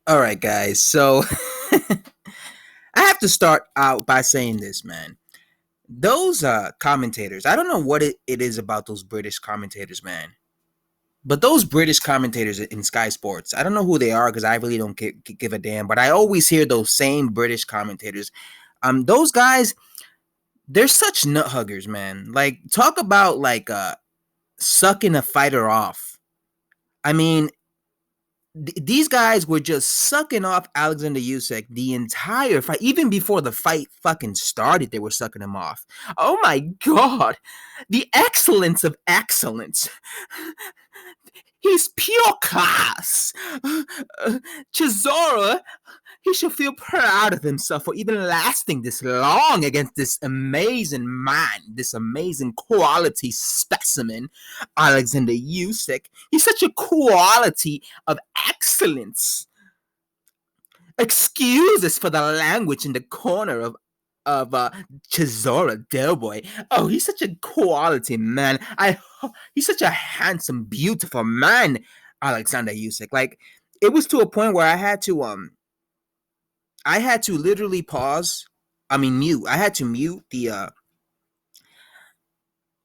All right, guys. So I have to start out by saying this, man. Those commentators, I don't know what it is about those British commentators, man. But those British commentators in Sky Sports, I don't know who they are because I really don't give a damn. But I always hear those same British commentators. Those guys, they're such nut huggers, man. Like, talk about like sucking a fighter off. I mean, these guys were just sucking off Alexander Usyk the entire fight. Even before the fight fucking started, they were sucking him off. Oh my god, the excellence of excellence. He's pure class. Chisora, he should feel proud of himself for even lasting this long against this amazing man, this amazing quality specimen, Alexander Usyk. He's such a quality of excellence. Excuses for the language in the corner of Chisora Delboy. Oh, he's such a quality man. He's such a handsome, beautiful man, Alexander Usyk. Like, it was to a point where I had to literally pause. I mean, mute. I had to mute the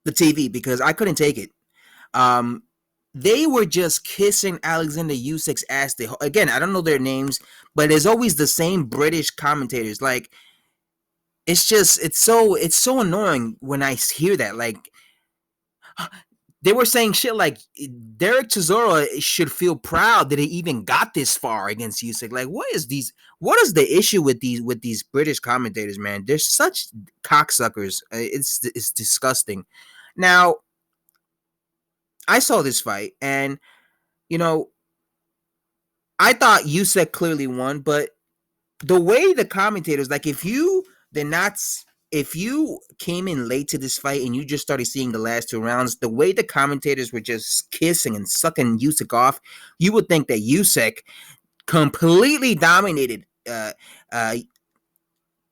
TV because I couldn't take it. Um, they were just kissing Alexander Usyk's ass. Again, I don't know their names, but there's always the same British commentators. Like, it's so annoying when I hear that. Like, they were saying shit like Dereck Chisora should feel proud that he even got this far against Usyk. Like, what is the issue with these British commentators, man? They're such cocksuckers. It's disgusting. Now, I saw this fight, and you know, I thought Usyk clearly won, but the way the commentators, like, if you came in late to this fight and you just started seeing the last two rounds, the way the commentators were just kissing and sucking Usyk off, you would think that Usyk completely dominated Dereck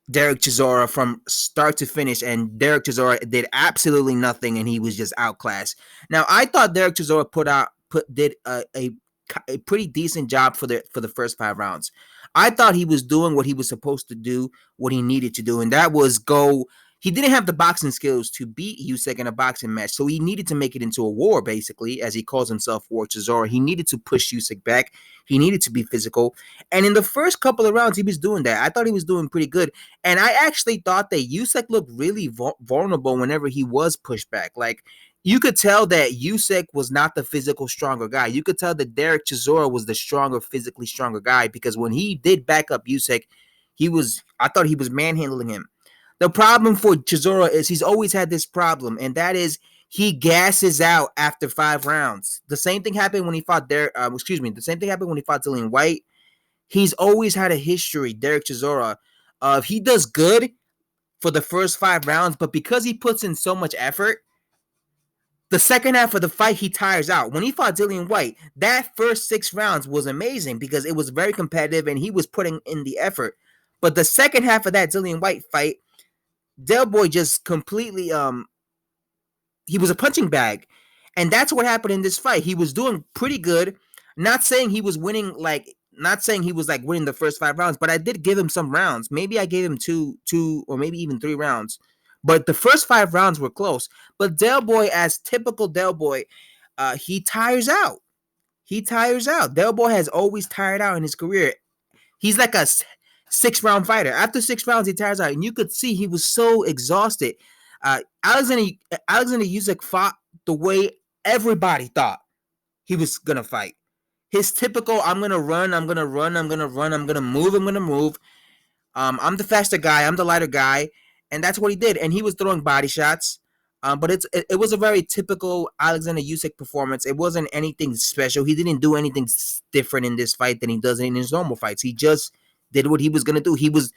Chisora from start to finish, and Dereck Chisora did absolutely nothing, and he was just outclassed. Now, I thought Dereck Chisora did a pretty decent job for the first 5 rounds. I thought he was doing what he was supposed to do, what he needed to do, and that was go. He didn't have the boxing skills to beat Usyk in a boxing match, so he needed to make it into a war, basically, as he calls himself, War Chisora. He needed to push Usyk back. He needed to be physical, and in the first couple of rounds, he was doing that. I thought he was doing pretty good, and I actually thought that Usyk looked really vulnerable whenever he was pushed back. Like, you could tell that Usyk was not the physical stronger guy. You could tell that Dereck Chisora was the physically stronger guy, because when he did back up Usyk, I thought he was manhandling him. The problem for Chisora is he's always had this problem, and that is he gasses out after 5 rounds. The same thing happened when he fought the same thing happened when he fought Dillian White. He's always had a history, Dereck Chisora, of he does good for the first 5 rounds, but because he puts in so much effort, the second half of the fight, he tires out. When he fought Dillian White, that first 6 rounds was amazing because it was very competitive and he was putting in the effort. But the second half of that Dillian White fight, Del Boy just completely he was a punching bag. And that's what happened in this fight. He was doing pretty good. Not saying he was winning, not saying he was like winning the first 5 rounds, but I did give him some rounds. Maybe I gave him two, or maybe even 3 rounds. But the first 5 rounds were close. But Del Boy, as typical Del Boy, he tires out. He tires out. Del Boy has always tired out in his career. He's like a 6 round fighter. After 6 rounds, he tires out, and you could see he was so exhausted. Alexander Usyk fought the way everybody thought he was gonna fight. His typical, I'm gonna run, I'm gonna run, I'm gonna run, I'm gonna move, I'm gonna move. I'm the faster guy, I'm the lighter guy, and that's what he did. And he was throwing body shots. But it was a very typical Alexander Usyk performance. It wasn't anything special. He didn't do anything different in this fight than he does in his normal fights. He just did what he was gonna do. He was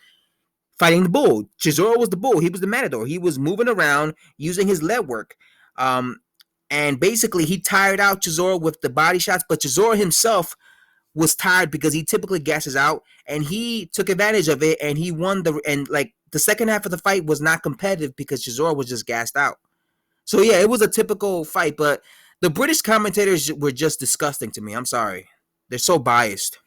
fighting the bull. Chisora was the bull. He was the matador. He was moving around using his leg work. And basically, he tired out Chisora with the body shots, but Chisora himself was tired because he typically gasses out, and he took advantage of it, and he won the second half of the fight was not competitive because Chisora was just gassed out. So yeah, it was a typical fight, but the British commentators were just disgusting to me. I'm sorry. They're so biased.